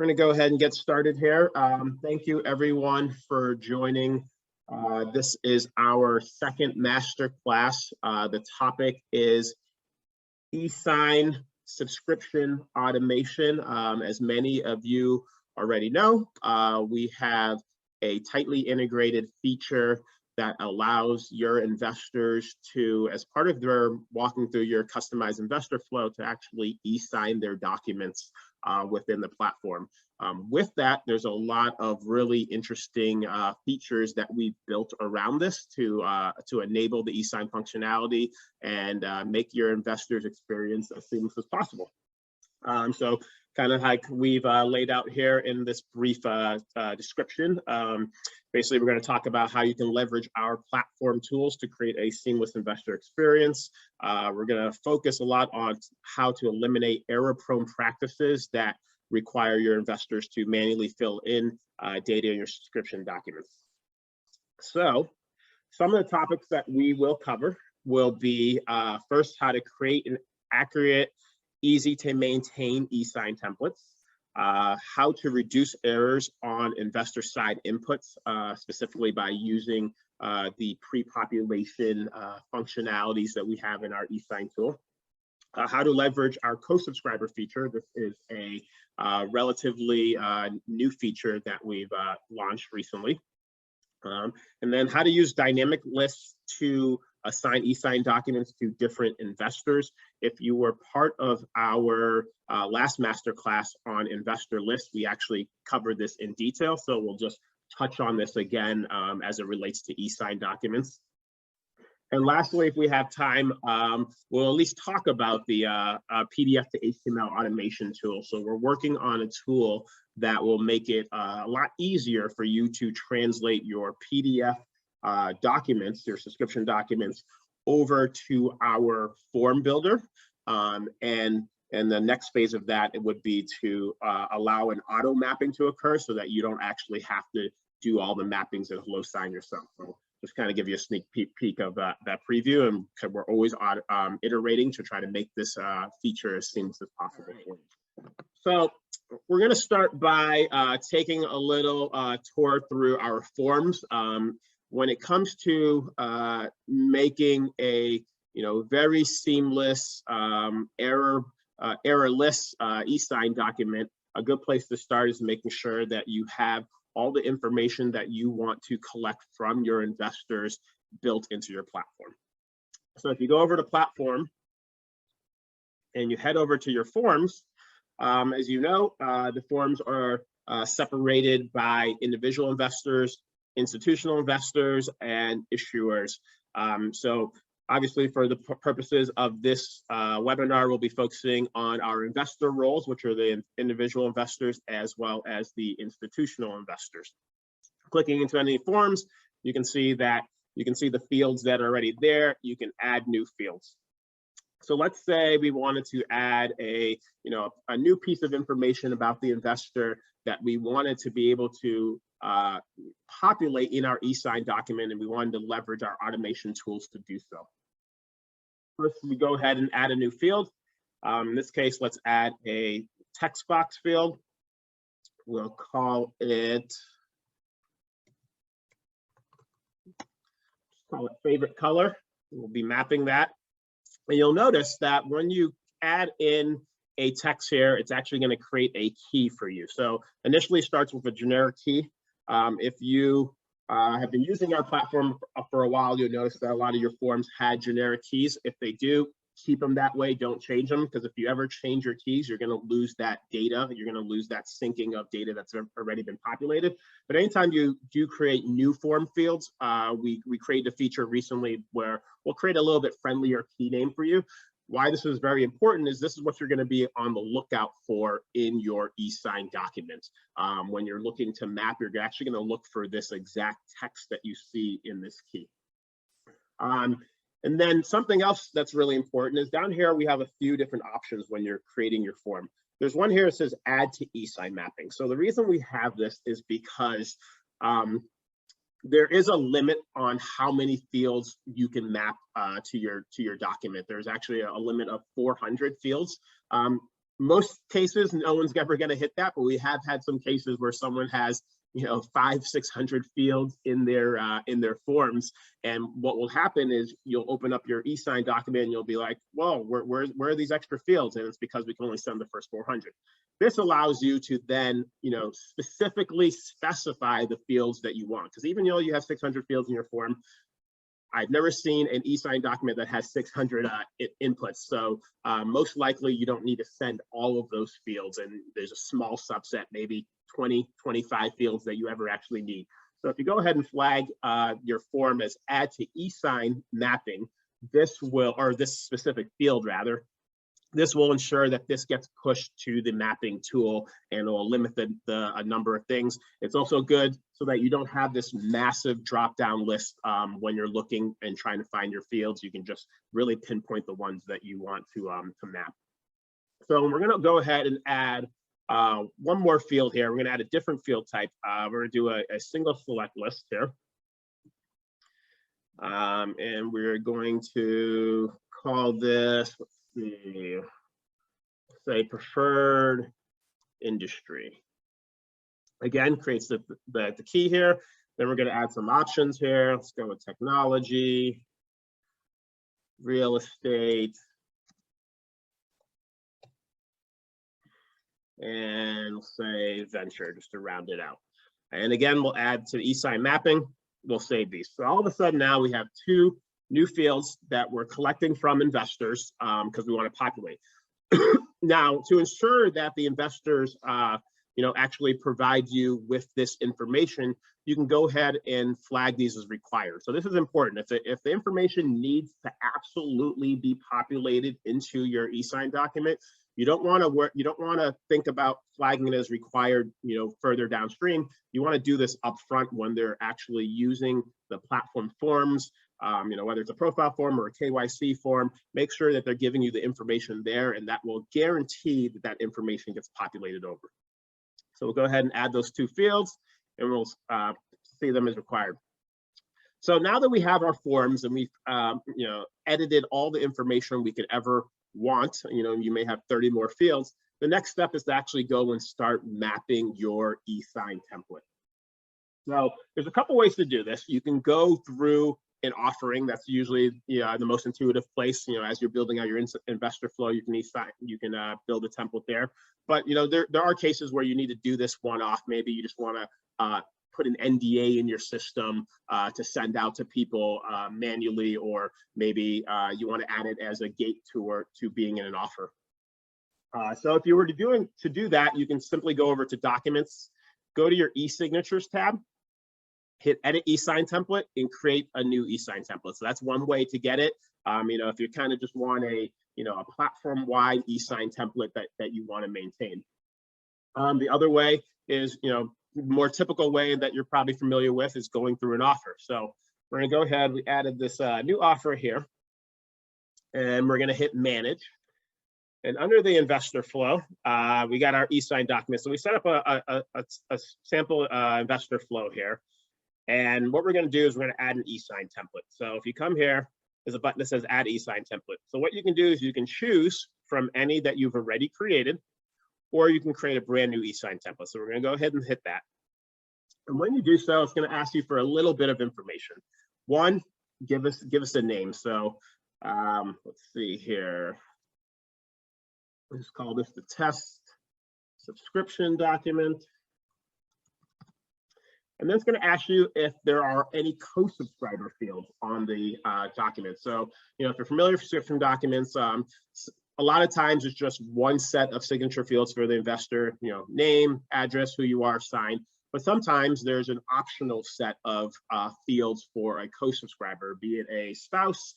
We're going to go ahead and get started here. Thank you everyone for joining. This is our second masterclass. The topic is e-sign subscription automation. As many of you already know, we have a tightly integrated feature that allows your investors to, as part of their walking through your customized investor flow, to actually e-sign their documents within the platform. With that, there's a lot of really interesting features that we've built around this to enable the e-sign functionality and make your investors' experience as seamless as possible. So kind of like we've laid out here in this brief description. Basically, we're going to talk about how you can leverage our platform tools to create a seamless investor experience. We're going to focus a lot on how to eliminate error-prone practices that require your investors to manually fill in data in your subscription documents. So some of the topics that we will cover will be first, how to create an accurate, easy to maintain e-sign templates, how to reduce errors on investor side inputs, specifically by using the pre-population functionalities that we have in our e-sign tool, how to leverage our co-subscriber feature. This is a relatively new feature that we've launched recently. And then how to use dynamic lists to assign e-sign documents to different investors. If you were part of our last masterclass on investor lists, we actually covered this in detail. So we'll just touch on this again as it relates to e-sign documents. And lastly, if we have time, we'll at least talk about the PDF to HTML automation tool. So we're working on a tool that will make it a lot easier for you to translate your PDF documents, your subscription documents, over to our form builder. And the next phase of that, it would be to allow an auto mapping to occur so that you don't actually have to do all the mappings and HelloSign yourself. So just kind of give you a sneak peek of that preview, and we're always iterating to try to make this feature as seamless as possible for you. So we're going to start by taking a little tour through our forms. When it comes to making a very seamless errorless e-sign document, a good place to start is making sure that you have all the information that you want to collect from your investors built into your platform. So if you go over to platform and you head over to your forms, as you know, the forms are separated by individual investors, institutional investors, and issuers. So obviously, for the purposes of this webinar, we'll be focusing on our investor roles, which are the individual investors, as well as the institutional investors. Clicking into any forms, you can see the fields that are already there. You can add new fields. So let's say we wanted to add a new piece of information about the investor that we wanted to be able to populate in our e-sign document, and we wanted to leverage our automation tools to do so. First, we go ahead and add a new field. In this case, let's add a text box field. We'll call it favorite color. We'll be mapping that. And you'll notice that when you add in a text here, it's actually going to create a key for you. So initially starts with a generic key. If you have been using our platform for a while, you'll notice that a lot of your forms had generic keys. If they do, keep them that way. Don't change them, because if you ever change your keys, you're going to lose that data. You're going to lose that syncing of data that's already been populated. But anytime you do create new form fields, we created a feature recently where we'll create a little bit friendlier key name for you. Why this is very important is this is what you're going to be on the lookout for in your e-sign document. When you're looking to map, you're actually going to look for this exact text that you see in this key. And then something else that's really important is down here, we have a few different options when you're creating your form. There's one here that says add to e-sign mapping. So the reason we have this is because there is a limit on how many fields you can map to your document. There's actually a limit of 400 fields. most cases, no one's ever going to hit that, but we have had some cases where someone has, 500-600 fields in their forms, and what will happen is you'll open up your e-sign document and you'll be like, "Whoa, where are these extra fields?" And it's because we can only send the first 400. This allows you to then, specifically specify the fields that you want, because even though you have 600 fields in your form, I've never seen an e-sign document that has 600 inputs. So most likely you don't need to send all of those fields, and there's a small subset, maybe 20, 25 fields that you ever actually need. So if you go ahead and flag your form as add to e-sign mapping, this specific field rather, this will ensure that this gets pushed to the mapping tool, and it will limit a number of things. It's also good so that you don't have this massive drop-down list when you're looking and trying to find your fields. You can just really pinpoint the ones that you want to map. So we're going to go ahead and add one more field here. We're going to add a different field type. We're going to do a single select list here. And we're going to call this, let's see, say preferred industry. Again, creates the key here. Then we're going to add some options here. Let's go with technology, real estate, and we'll say venture, just to round it out. And again, we'll add to the e-sign mapping. We'll save these. So all of a sudden now we have two new fields that we're collecting from investors because we want to populate. Now, to ensure that the investors actually provide you with this information, you can go ahead and flag these as required. So this is important. If the information needs to absolutely be populated into your e-sign document, you don't want to think about flagging it as required, further downstream. You want to do this upfront when they're actually using the platform forms, whether it's a profile form or a KYC form. Make sure that they're giving you the information there, and that will guarantee that information gets populated over. So we'll go ahead and add those two fields, and we'll see them as required. So now that we have our forms and we've edited all the information we could ever want, you may have 30 more fields. The next step is to actually go and start mapping your e-sign template. So there's a couple ways to do this. You can go through an offering. That's usually the most intuitive place. As you're building out your investor flow, you can build a template there. But there are cases where you need to do this one-off. Maybe you just want to put an NDA in your system to send out to people manually, or maybe you want to add it as a gate to being in an offer. So if you were to do that, you can simply go over to Documents, go to your e-signatures tab, hit Edit e-sign template, and create a new e-sign template. So that's one way to get it. If you kind of just want a platform-wide e-sign template that you want to maintain. The other way is, more typical way that you're probably familiar with is going through an offer. So we're going to go ahead. We added this new offer here, and we're going to hit Manage. And under the investor flow, we got our e-sign document. So we set up a sample investor flow here. And what we're going to do is we're going to add an e-sign template. So if you come here, there's a button that says Add e-sign template. So what you can do is you can choose from any that you've already created, or you can create a brand new e-sign template. So we're going to go ahead and hit that. And when you do so, it's going to ask you for a little bit of information. One, give us a name. So let's see here. Let's call this the test subscription document. And then it's going to ask you if there are any co-subscriber fields on the document. So, if you're familiar with subscription documents, a lot of times it's just one set of signature fields for the investor, name, address, who you are, sign. But sometimes there's an optional set of fields for a co-subscriber, be it a spouse,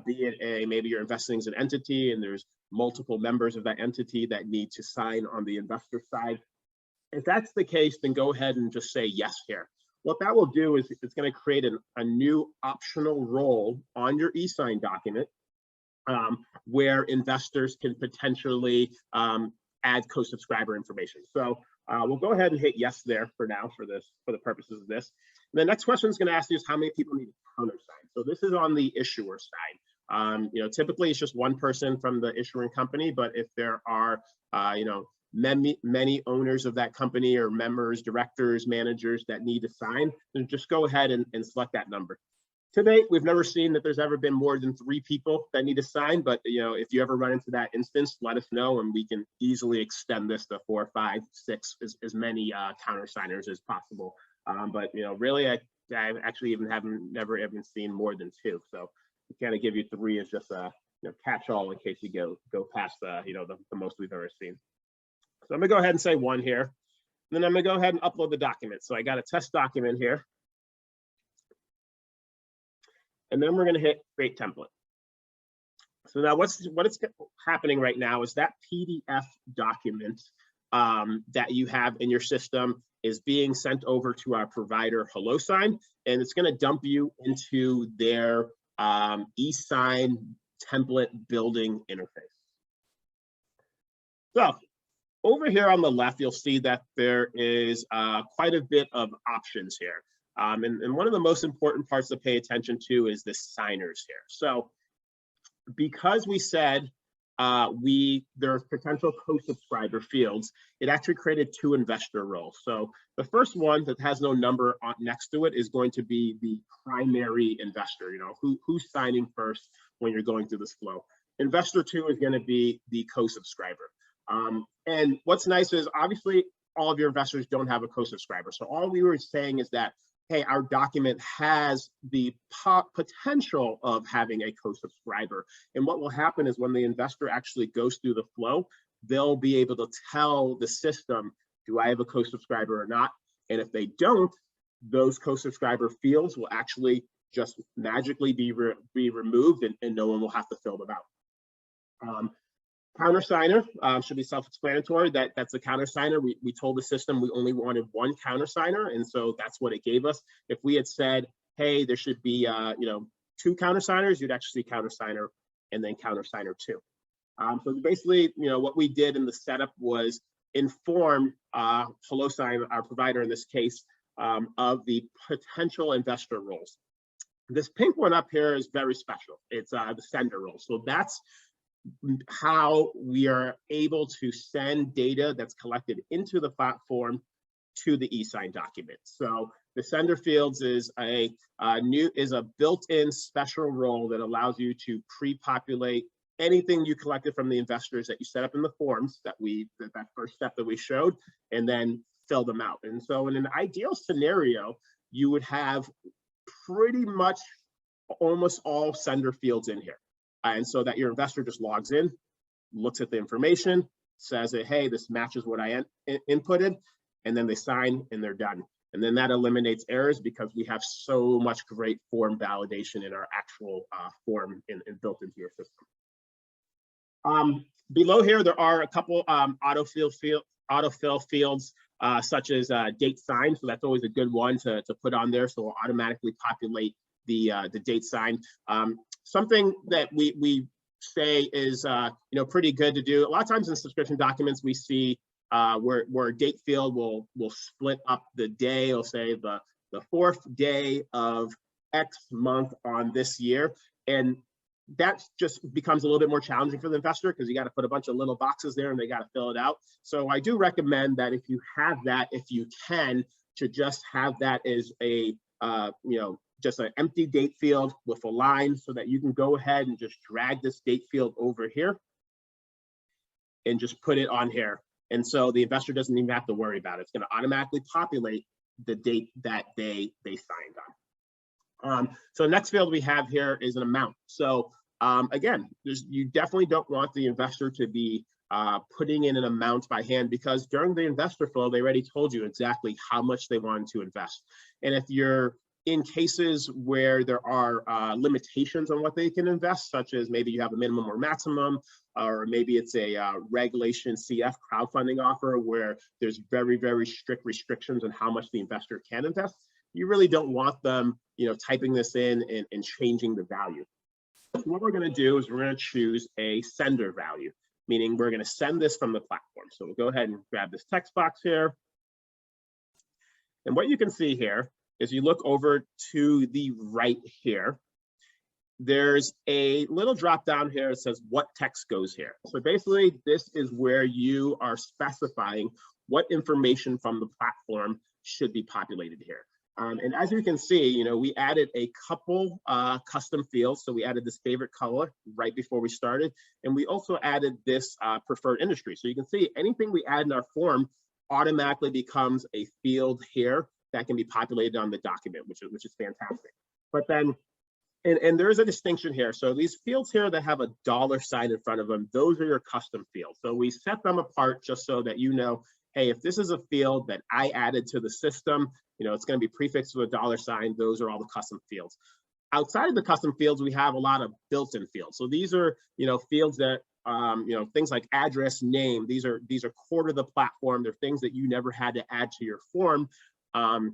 be it maybe you're investing as an entity and there's multiple members of that entity that need to sign on the investor side. If that's the case, then go ahead and just say yes here. What that will do is it's going to create a new optional role on your e-sign document where investors can potentially add co-subscriber information. So we'll go ahead and hit yes there for now for the purposes of this. And the next question is going to ask you is how many people need a countersign. So this is on the issuer side. Typically it's just one person from the issuing company, but if there are, many owners of that company or members, directors, managers that need to sign, then just go ahead and select that number. To date, we've never seen that there's ever been more than 3 people that need to sign, but if you ever run into that instance, let us know and we can easily extend this to 4, 5, 6, as many countersigners as possible. But really, I actually never even seen more than 2. So we kind of give you 3 as just a catch all in case you go past the most we've ever seen. So I'm gonna go ahead and say 1 here. And then I'm gonna go ahead and upload the document. So I got a test document here. And then we're gonna hit create template. So now what is happening right now is that PDF document that you have in your system is being sent over to our provider HelloSign, and it's gonna dump you into their eSign template building interface. So over here on the left, you'll see that there is quite a bit of options here. And one of the most important parts to pay attention to is the signers here. So because we said there's potential co-subscriber fields, it actually created 2 investor roles. So the first one that has no number next to it is going to be the primary investor, who's signing first when you're going through this flow. Investor 2 is going to be the co-subscriber. And what's nice is obviously all of your investors don't have a co-subscriber. So all we were saying is that, hey, our document has the potential of having a co-subscriber. And what will happen is when the investor actually goes through the flow, they'll be able to tell the system, do I have a co-subscriber or not? And if they don't, those co-subscriber fields will actually just magically be removed and no one will have to fill them out. Countersigner should be self-explanatory. That's a countersigner. We told the system we only wanted 1 countersigner, and so that's what it gave us. If we had said, hey, there should be 2 countersigners, you'd actually see countersigner and then countersigner 2. So basically, what we did in the setup was inform HelloSign, our provider in this case, of the potential investor roles. This pink one up here is very special. It's the sender role. So that's how we are able to send data that's collected into the platform to the eSign document. So the sender fields is a built-in special role that allows you to pre-populate anything you collected from the investors that you set up in the forms that first step that we showed, and then fill them out. And so in an ideal scenario, you would have pretty much almost all sender fields in here. And so that your investor just logs in, looks at the information, says that, hey, this matches what I inputted, and then they sign and they're done. And then that eliminates errors because we have so much great form validation in our actual form built into your system. Below here, there are a couple autofill fields such as date signed. So that's always a good one to put on there. So we'll automatically populate the date signed. Something that we say is pretty good to do. A lot of times in subscription documents, we see where a date field will split up the day. It'll say the 4th day of X month on this year, and that just becomes a little bit more challenging for the investor because you got to put a bunch of little boxes there and they got to fill it out. So I do recommend that if you have that, if you can, to just have that as a just an empty date field with a line so that you can go ahead and just drag this date field over here and just put it on here. And so the investor doesn't even have to worry about it. It's going to automatically populate the date that they signed on. So the next field we have here is an amount. So again, you definitely don't want the investor to be putting in an amount by hand because during the investor flow, they already told you exactly how much they wanted to invest. And if you're in cases where there are limitations on what they can invest, such as maybe you have a minimum or maximum, or maybe it's a regulation CF crowdfunding offer where there's very, very strict restrictions on how much the investor can invest, you really don't want them, typing this in and changing the value. So what we're going to do is we're going to choose a sender value, meaning we're going to send this from the platform. So we'll go ahead and grab this text box here. And what you can see here is you look over to the right here, there's a little drop down here that says what text goes here. So basically, this is where you are specifying what information from the platform should be populated here. And as you can see, we added a couple custom fields. So we added this favorite color right before we started, and we also added this preferred industry. So you can see anything we add in our form automatically becomes a field here that can be populated on the document, which is fantastic. But then, and there is a distinction here. So these fields here that have a $ in front of them, those are your custom fields. So we set them apart just so that hey, if this is a field that I added to the system, it's going to be prefixed with a $. Those are all the custom fields. Outside of the custom fields, we have a lot of built-in fields. So these are, fields that, things like address, name. These are core to the platform. They're things that you never had to add to your form. And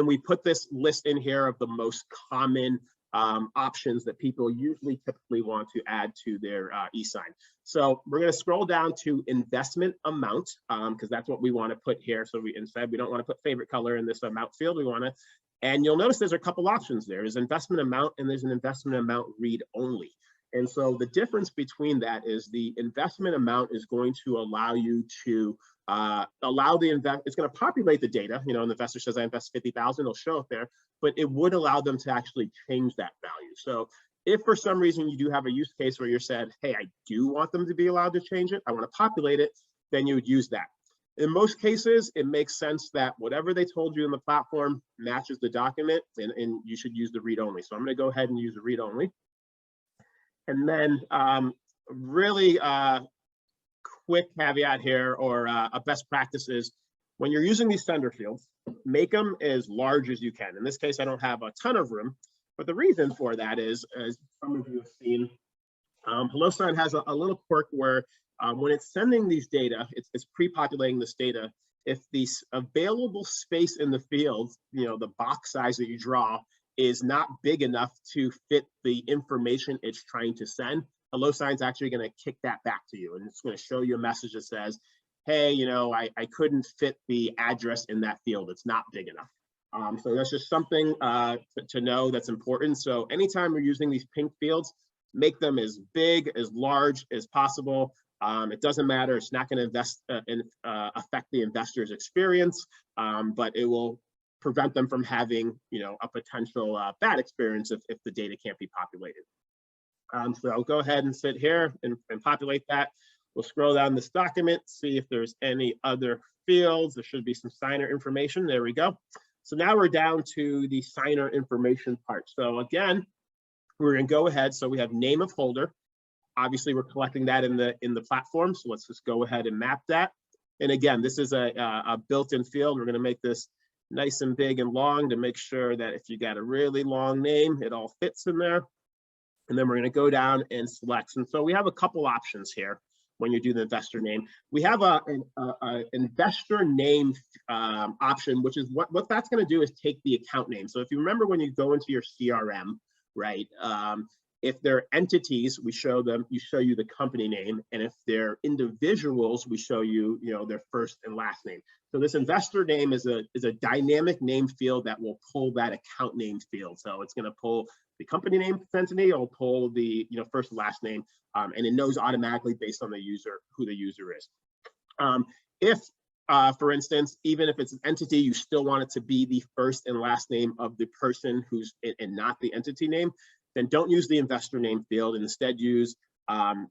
we put this list in here of the most common options that people usually typically want to add to their e-sign. So we're going to scroll down to investment amount because that's what we want to put here. So we don't want to put favorite color in this amount field. We want to, and you'll notice there's a couple options there. There's investment amount and there's an investment amount read only. And so the difference between that is the investment amount is going to allow you to allow the it's going to populate the data. An investor says I invest 50,000, it'll show up there, but it would allow them to actually change that value. So if for some reason you do have a use case where you said, hey, I do want them to be allowed to change it, I want to populate it, then you would use that. In most cases, it makes sense that whatever they told you in the platform matches the document, and you should use the read only. So I'm going to go ahead and use the read only. And then really quick caveat here, or a best practice is when you're using these sender fields, make them as large as you can. In this case, I don't have a ton of room, but the reason for that is, as some of you have seen, HelloSign has a little quirk where when it's sending these data, it's pre-populating this data. If the available space in the fields, the box size that you draw is not big enough to fit the information it's trying to send, HelloSign's actually going to kick that back to you, and it's going to show you a message that says, hey, I couldn't fit the address in that field. It's not big enough. So that's just something to know that's important. So anytime you're using these pink fields, make them as big, as large as possible. It doesn't matter. It's not going to affect the investor's experience, but it will prevent them from having, a potential bad experience if the data can't be populated. So I'll go ahead and sit here and populate that. We'll scroll down this document, see if there's any other fields. There should be some signer information. There we go. So now we're down to the signer information part. So again, we're going to go ahead. So we have name of holder. Obviously, we're collecting that in the platform. So let's just go ahead and map that. And again, this is a built-in field. We're going to make this nice and big and long to make sure that if you got a really long name, it all fits in there. And then we're going to go down and select. And so we have a couple options here when you do the investor name. We have an investor name option, which is what that's going to do is take the account name. So if you remember when you go into your CRM, right? If they're entities, you show you the company name, and if they're individuals, we show you, their first and last name. So this investor name is a dynamic name field that will pull that account name field. So it's going to pull the company name entity, it'll pull the first and last name, and it knows automatically based on the user who the user is. If for instance, even if it's an entity, you still want it to be the first and last name of the person who's and not the entity name, then don't use the investor name field, and instead use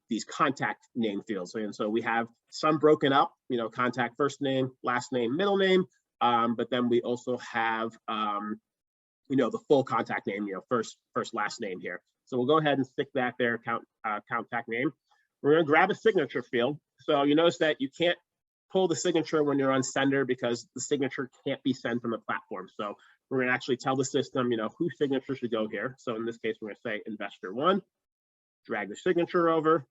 these contact name fields. And so we have some broken up, contact first name, last name, middle name, but then we also have the full contact name, first, last name here. So we'll go ahead and stick that there, contact name. We're going to grab a signature field. So you notice that you can't pull the signature when you're on sender because the signature can't be sent from the platform. So we're going to actually tell the system, whose signature should go here. So in this case, we're going to say investor one, drag the signature over.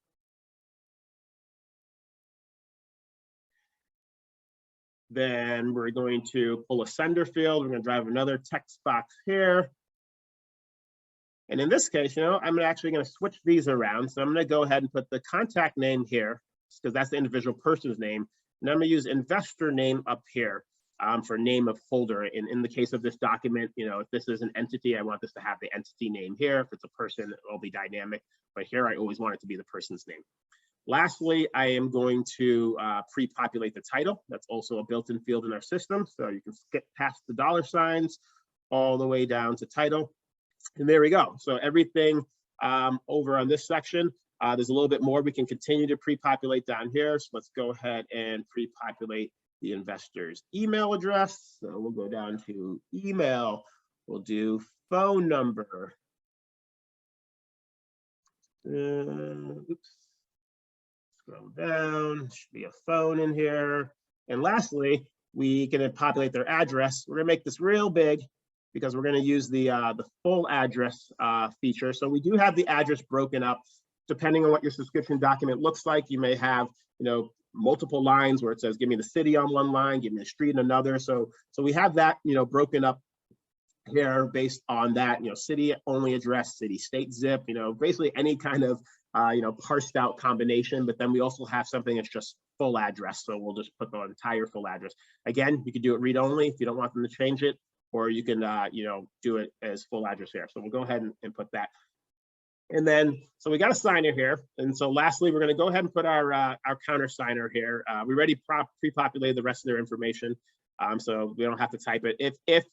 Then we're going to pull a sender field. We're going to drive another text box here. And in this case, I'm actually going to switch these around. So I'm going to go ahead and put the contact name here because that's the individual person's name. And I'm going to use investor name up here. for name of folder. And in the case of this document, if this is an entity, I want this to have the entity name here. If it's a person, it'll be dynamic. But here, I always want it to be the person's name. Lastly, I am going to pre-populate the title. That's also a built-in field in our system. So you can skip past the $signs all the way down to title. And there we go. So everything over on this section, there's a little bit more we can continue to pre-populate down here. So let's go ahead and pre-populate the investor's email address. So we'll go down to email. We'll do phone number. Oops. Scroll down, should be a phone in here. And lastly, we can populate their address. We're gonna make this real big because we're gonna use the full address feature. So we do have the address broken up. Depending on what your subscription document looks like, you may have, multiple lines where it says, give me the city on one line, give me the street on another. So we have that, broken up here based on that, city only address, city, state, zip, basically any kind of parsed out combination. But then we also have something that's just full address. So we'll just put the entire full address. Again, you can do it read only if you don't want them to change it, or you can do it as full address here. So we'll go ahead and put that. And then, so we got a signer here. And so lastly, we're going to go ahead and put our countersigner here. We already pre-populated the rest of their information, so we don't have to type it. If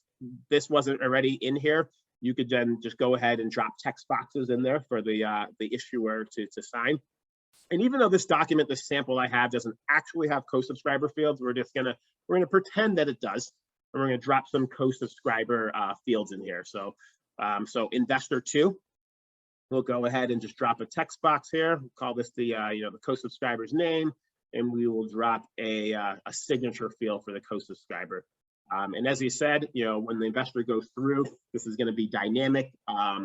this wasn't already in here, you could then just go ahead and drop text boxes in there for the issuer to sign. And even though this document, this sample I have, doesn't actually have co-subscriber fields, we're gonna pretend that it does, and we're gonna drop some co-subscriber fields in here. So investor 2. We'll go ahead and just drop a text box here. We'll call this the co-subscriber's name, and we will drop a signature field for the co-subscriber. And as he said, when the investor goes through, this is going to be dynamic.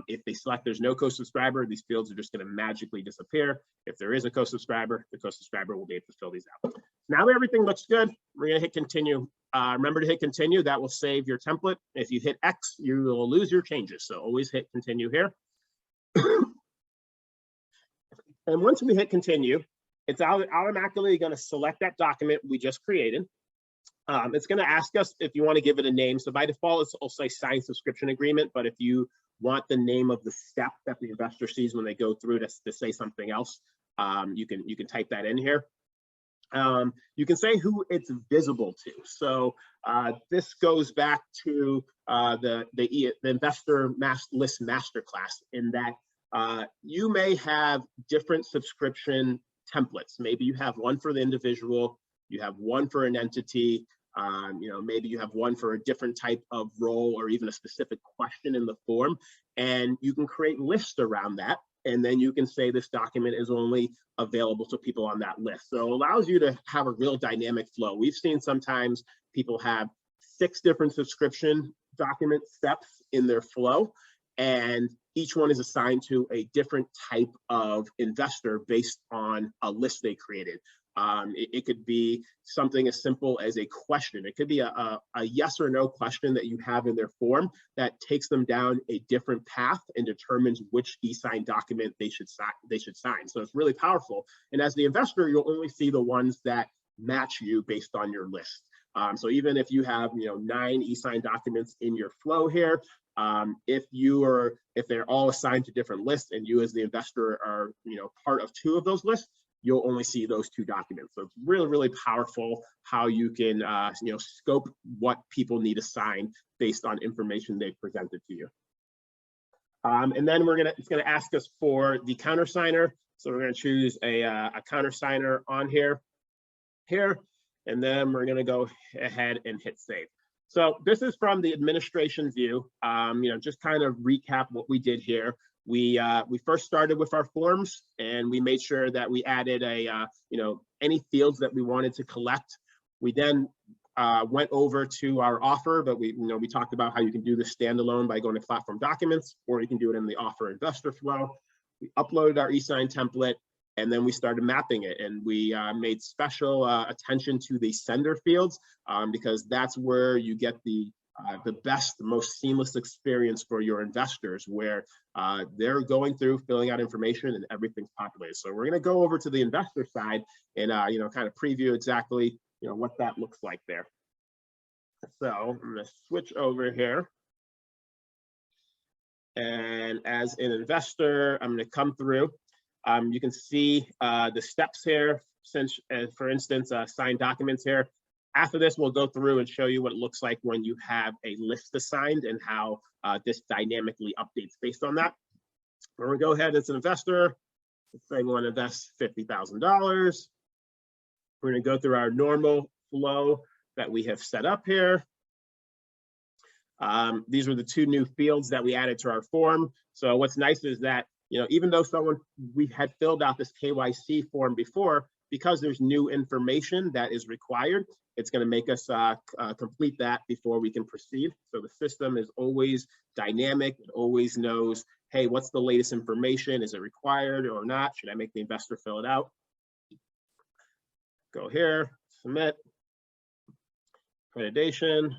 If they select there's no co-subscriber, these fields are just going to magically disappear. If there is a co-subscriber, the co-subscriber will be able to fill these out. Now that everything looks good, we're going to hit continue. Remember to hit continue. That will save your template. If you hit X, you will lose your changes. So always hit continue here. And once we hit continue, it's automatically going to select that document we just created. It's going to ask us if you want to give it a name. So by default, it'll say signed subscription agreement. But if you want the name of the step that the investor sees when they go through to say something else, you can type that in here. You can say who it's visible to. So this goes back to the investor list masterclass, in that you may have different subscription templates. Maybe you have one for the individual, you have one for an entity, maybe you have one for a different type of role or even a specific question in the form, and you can create lists around that. And then you can say this document is only available to people on that list. So it allows you to have a real dynamic flow. We've seen sometimes people have 6 different subscription document steps in their flow, and each one is assigned to a different type of investor based on a list they created. It could be something as simple as a question. It could be a yes or no question that you have in their form that takes them down a different path and determines which e-sign document they should sign. So it's really powerful. And as the investor, you'll only see the ones that match you based on your list. So even if you have 9 e-sign documents in your flow here, if they're all assigned to different lists and you as the investor are part of 2 of those lists, you'll only see those 2 documents. So it's really, really powerful how you can scope what people need to sign based on information they've presented to you. And then it's gonna ask us for the countersigner. So we're gonna choose a countersigner on here, and then we're gonna go ahead and hit save. So this is from the administration view. Just kind of recap what we did here. We first started with our forms, and we made sure that we added any fields that we wanted to collect. We then went over to our offer, but we talked about how you can do this standalone by going to platform documents, or you can do it in the offer investor flow. We uploaded our e-sign template, and then we started mapping it, and we made special attention to the sender fields because that's where you get the best, the most seamless experience for your investors, where they're going through, filling out information, and everything's populated. So we're going to go over to the investor side and kind of preview exactly what that looks like there. So I'm going to switch over here. And as an investor, I'm going to come through. You can see the steps here, since, for instance, signed documents here. After this, we'll go through and show you what it looks like when you have a list assigned and how this dynamically updates based on that. We're going to go ahead as an investor. Let's say we want to invest $50,000. We're going to go through our normal flow that we have set up here. These were the two new fields that we added to our form. So what's nice is that, even though we had filled out this KYC form before, because there's new information that is required, it's going to make us complete that before we can proceed. So the system is always dynamic. It always knows, hey, what's the latest information? Is it required or not? Should I make the investor fill it out? Go here, submit, accreditation.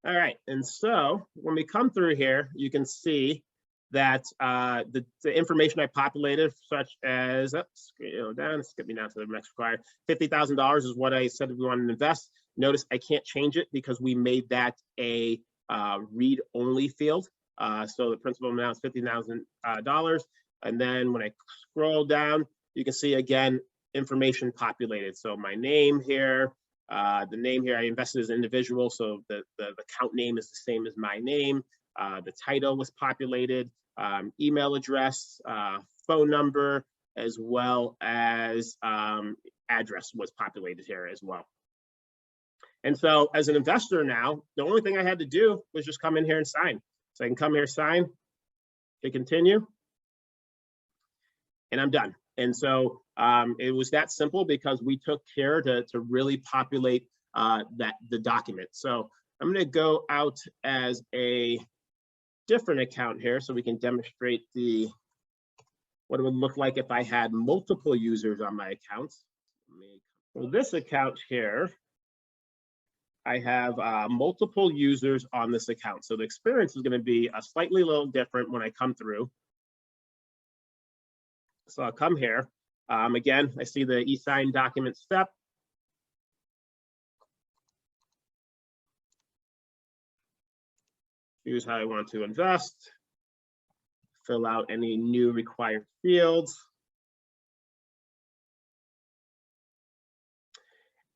All right, and so when we come through here, you can see that the information I populated, such as, skip me down to the next required, $50,000 is what I said we wanted to invest. Notice I can't change it because we made that a read-only field. So the principal amount is $50,000. And then when I scroll down, you can see again, information populated. So my name here, the name here, I invested as an individual, so the account name is the same as my name. The title was populated, email address, phone number, as well as address was populated here as well. And so as an investor now, the only thing I had to do was just come in here and sign. So I can come here, sign, hit continue, and I'm done. And so it was that simple because we took care to really populate the document. So I'm going to go out as a different account here so we can demonstrate what it would look like if I had multiple users on my accounts. For this account here, I have multiple users on this account. So the experience is going to be a slightly little different when I come through. So I'll come here. Again, I see the e-sign document step. Choose how I want to invest. Fill out any new required fields.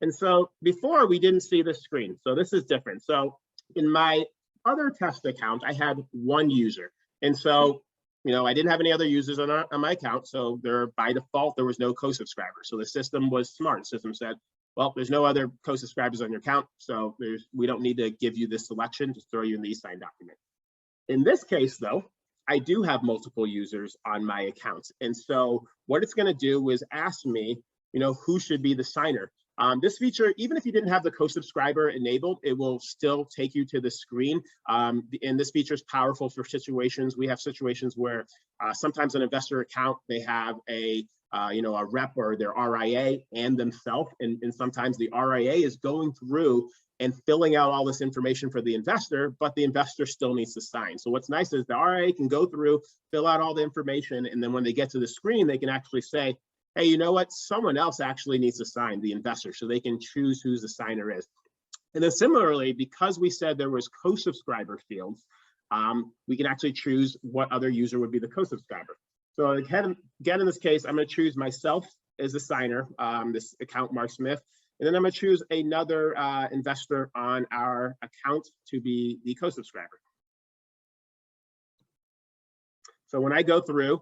And so before we didn't see this screen. So this is different. So in my other test account, I had one user. And so I didn't have any other users on my account, so by default, there was no co-subscriber. So the system was smart. The system said, well, there's no other co-subscribers on your account, so we don't need to give you this selection, just throw you in the e-sign document. In this case, though, I do have multiple users on my accounts. And so what it's going to do is ask me, who should be the signer. This feature, even if you didn't have the co-subscriber enabled, it will still take you to the screen. And this feature is powerful for situations. We have situations where sometimes an investor account, they have a rep or their RIA and themselves. And sometimes the RIA is going through and filling out all this information for the investor, but the investor still needs to sign. So what's nice is the RIA can go through, fill out all the information, and then when they get to the screen, they can actually say, hey, you know what? Someone else actually needs to sign, the investor, so they can choose who the signer is. And then similarly, because we said there was co-subscriber fields, we can actually choose what other user would be the co-subscriber. So again, in this case, I'm going to choose myself as the signer, this account, Mark Smith, and then I'm going to choose another investor on our account to be the co-subscriber. So when I go through,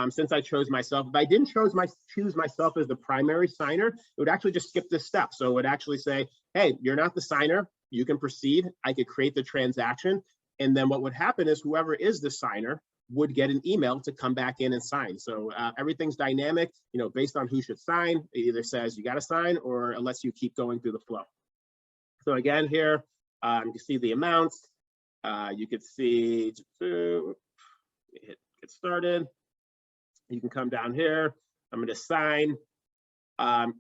since I chose myself, if I didn't choose myself as the primary signer, it would actually just skip this step. So it would actually say, hey, you're not the signer, you can proceed. I could create the transaction. And then what would happen is whoever is the signer would get an email to come back in and sign. So everything's dynamic, based on who should sign. It either says you got to sign or it lets you keep going through the flow. So again, here, you can see the amounts. You could see, hit get started. You can come down here. I'm going to sign.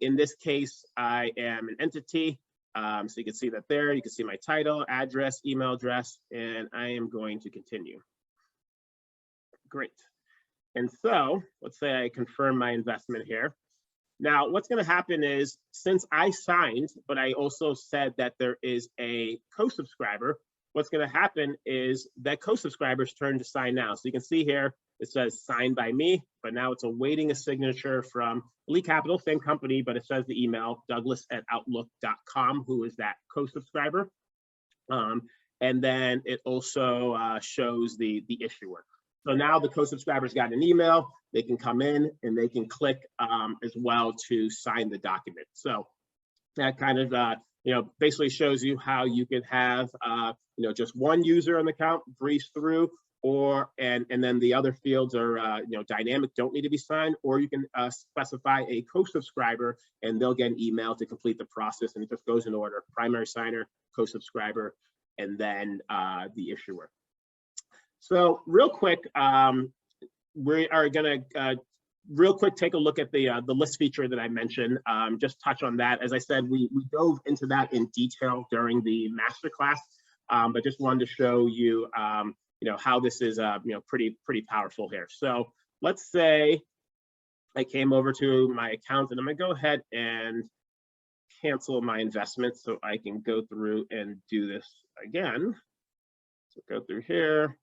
In this case, I am an entity. So you can see that there. You can see my title, address, email address, and I am going to continue. Great. And so let's say I confirm my investment here. Now, what's going to happen is, since I signed, but I also said that there is a co-subscriber, what's going to happen is that co-subscriber's turn to sign now. So you can see here, it says signed by me, but now it's awaiting a signature from Elite Capital, same company, but it says the email, Douglas@outlook.com, who is that co-subscriber. And then it also shows the issuer. So now the co-subscribers got an email, they can come in and they can click as well to sign the document. So that kind of, basically shows you how you can have, just one user on the account breeze through, and then the other fields are, dynamic, don't need to be signed, or you can specify a co-subscriber and they'll get an email to complete the process, and it just goes in order: primary signer, co-subscriber, and then the issuer. So real quick, we are going to real quick take a look at the list feature that I mentioned. Just touch on that. As I said, we dove into that in detail during the masterclass, but just wanted to show you, how this is, pretty powerful here. So let's say I came over to my account, and I'm going to go ahead and cancel my investment so I can go through and do this again. So go through here,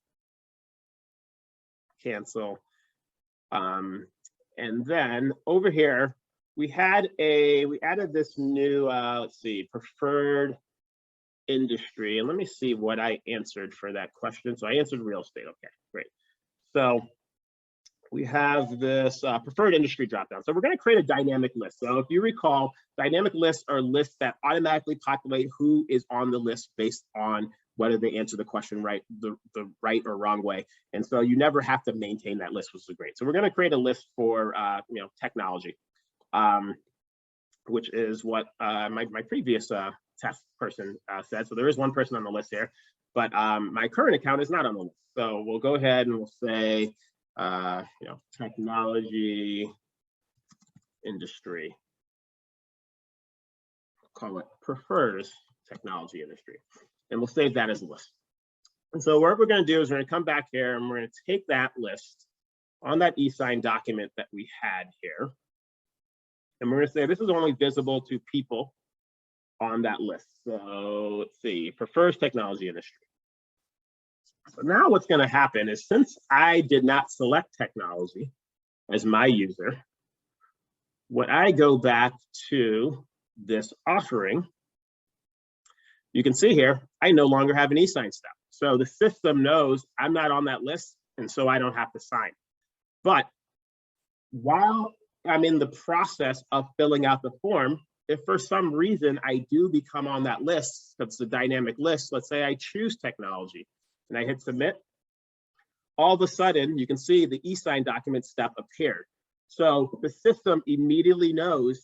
cancel, and then over here we added this new let's see, preferred industry, and let me see what I answered for that question. So I answered real estate. Okay, great. So we have this preferred industry dropdown. So we're going to create a dynamic list. So if you recall, dynamic lists are lists that automatically populate who is on the list based on whether they answer the question right, the right or wrong way. And so you never have to maintain that list, which is great. So we're going to create a list for technology, which is what my previous test person said. So there is one person on the list here, but my current account is not on the list. So we'll go ahead and we'll say technology industry. Call it prefers technology industry, and we'll save that as a list. And so what we're going to do is we're going to come back here and we're going to take that list on that e-sign document that we had here, and we're going to say this is only visible to people on that list. So let's see, prefers technology industry. So now what's going to happen is, since I did not select technology as my user, when I go back to this offering, you can see here, I no longer have an e-sign step. So the system knows I'm not on that list, and so I don't have to sign. But while I'm in the process of filling out the form, if for some reason I do become on that list, that's the dynamic list, let's say I choose technology and I hit submit, all of a sudden you can see the e-sign document step appeared. So the system immediately knows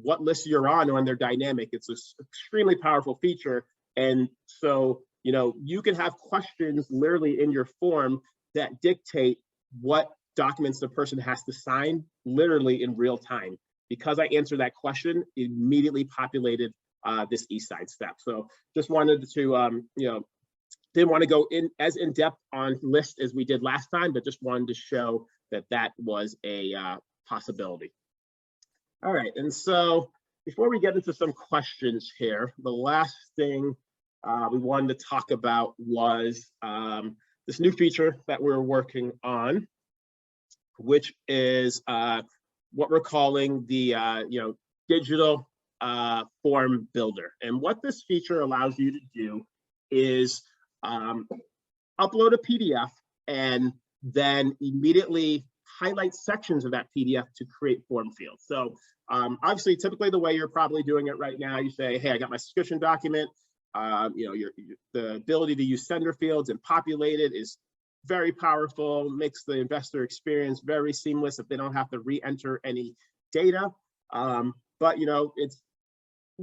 what list you're on when they're dynamic. It's an extremely powerful feature. And so, you can have questions literally in your form that dictate what documents the person has to sign literally in real time. Because I answered that question, it immediately populated this e-sign step. So just wanted to, didn't want to go as in depth on list as we did last time, but just wanted to show that that was a possibility. All right, and so before we get into some questions here, the last thing we wanted to talk about was this new feature that we're working on, which is what we're calling the digital form builder. And what this feature allows you to do is upload a PDF and then immediately highlight sections of that PDF to create form fields. So obviously, typically the way you're probably doing it right now, you say, hey, I got my subscription document. The ability to use sender fields and populate it is very powerful, makes the investor experience very seamless if they don't have to re-enter any data. But it's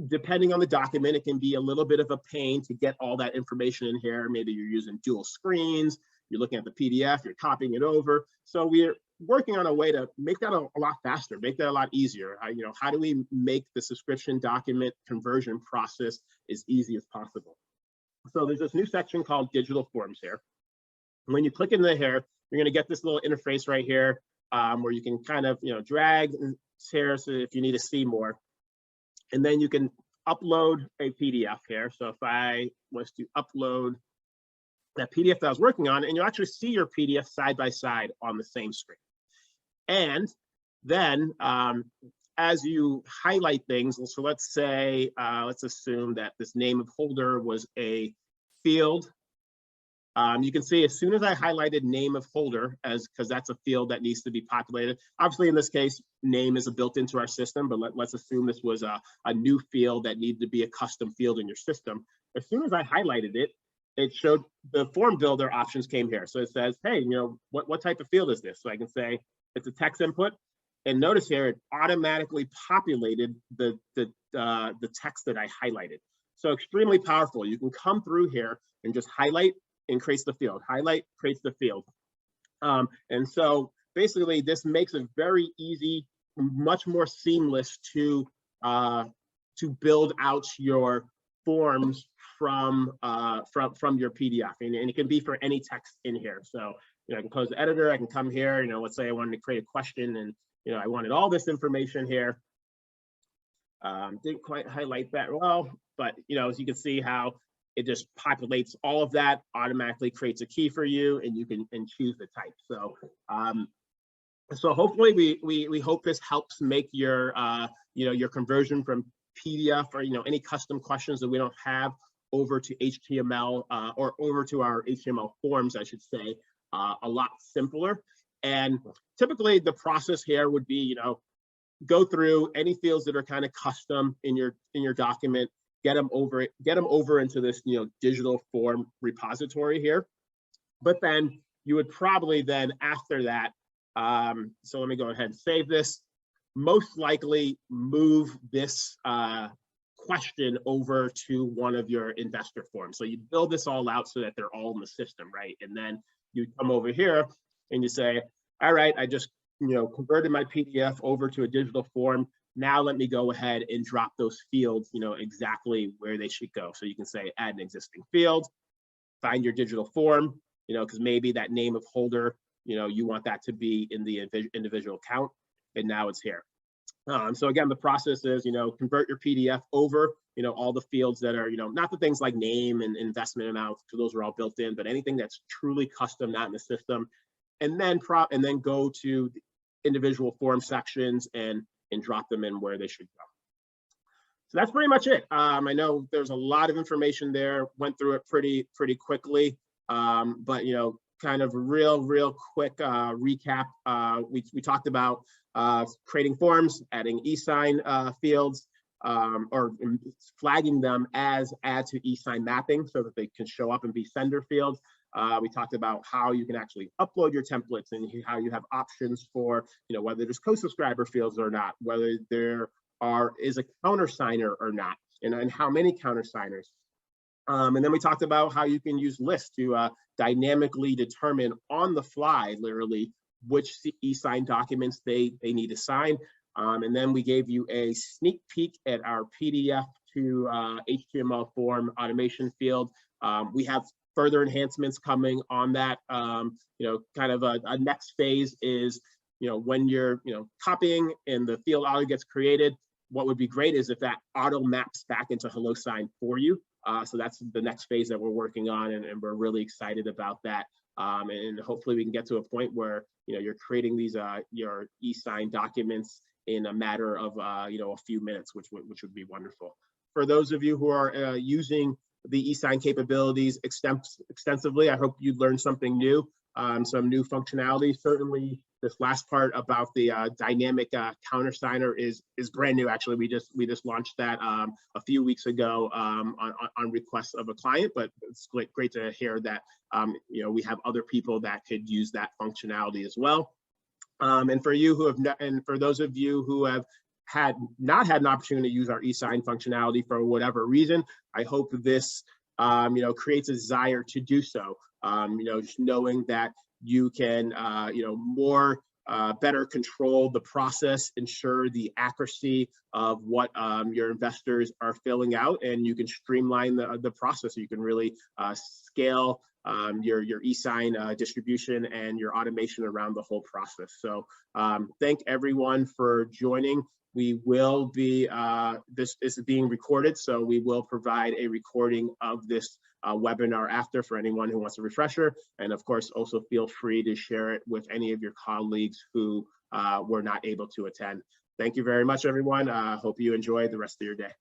depending on the document, it can be a little bit of a pain to get all that information in here. Maybe you're using dual screens, you're looking at the PDF, you're copying it over. So we're working on a way to make that a lot faster, make that a lot easier. How do we make the subscription document conversion process as easy as possible? So there's this new section called digital forms here. When you click into here, you're going to get this little interface right here where you can kind of drag here, so if you need to see more. And then you can upload a PDF here. So if I was to upload that PDF that I was working on, and you'll actually see your PDF side by side on the same screen. And then as you highlight things, so let's say, let's assume that this name of holder was a field. You can see as soon as I highlighted name of holder, because that's a field that needs to be populated. Obviously, in this case, name is built into our system, but let's assume this was a new field that needed to be a custom field in your system. As soon as I highlighted it, it showed the form builder options came here. So it says, hey, what type of field is this? So I can say it's a text input. And notice here, it automatically populated the text that I highlighted. So extremely powerful. You can come through here and just highlight and creates the field. Highlight, creates the field. And so basically this makes it very easy, much more seamless to build out your forms from your PDF. And it can be for any text in here. So, I can close the editor, I can come here, let's say I wanted to create a question and, I wanted all this information here. Didn't quite highlight that well, but, as you can see how it just populates all of that, automatically creates a key for you, and you can choose the type. So, so hopefully we hope this helps make your your conversion from PDF or any custom questions that we don't have over to HTML or over to our HTML forms, I should say, a lot simpler. And typically the process here would be, go through any fields that are kind of custom in your document, get them over into this digital form repository here. But then you would probably then after that, so let me go ahead and save this, most likely move this question over to one of your investor forms. So you build this all out so that they're all in the system, right? And then you come over here and you say, all right, I just converted my PDF over to a digital form. Now let me go ahead and drop those fields, exactly where they should go. So you can say add an existing field, find your digital form, because maybe that name of holder, you want that to be in the individual account, and now it's here. So again, the process is, convert your PDF over, all the fields that are, not the things like name and investment amounts, because those are all built in, but anything that's truly custom, not in the system, and then go to the individual form sections and drop them in where they should go. So that's pretty much it. I know there's a lot of information there, went through it pretty quickly, but kind of real quick recap. We talked about creating forms, adding e-sign fields, or flagging them as add to e-sign mapping so that they can show up and be sender fields. We talked about how you can actually upload your templates and how you have options for, whether there's co-subscriber fields or not, whether there is a countersigner or not, and how many countersigners. And then we talked about how you can use lists to dynamically determine on the fly, literally, which e-sign documents they need to sign. And then we gave you a sneak peek at our PDF to HTML form automation field. We have further enhancements coming on that. Kind of a next phase is, when you're, copying and the field auto gets created, what would be great is if that auto maps back into HelloSign for you. So that's the next phase that we're working on, and we're really excited about that. And hopefully we can get to a point where, you're creating these your e-sign documents in a matter of a few minutes, which would be wonderful. For those of you who are using the e-sign capabilities extensively, I hope you learned something new, some new functionality. Certainly this last part about the dynamic countersigner is brand new. Actually, we just launched that a few weeks ago on request of a client, but it's great to hear that we have other people that could use that functionality as well. And for you who have and for those of you who have not had an opportunity to use our e-sign functionality for whatever reason, I hope this creates a desire to do so. Just knowing that you can better control the process, ensure the accuracy of what your investors are filling out, and you can streamline the process. So you can really scale your e-sign distribution and your automation around the whole process. So thank everyone for joining. We will be, this is being recorded, so we will provide a recording of this webinar after for anyone who wants a refresher. And of course, also feel free to share it with any of your colleagues who were not able to attend. Thank you very much, everyone. Hope you enjoy the rest of your day.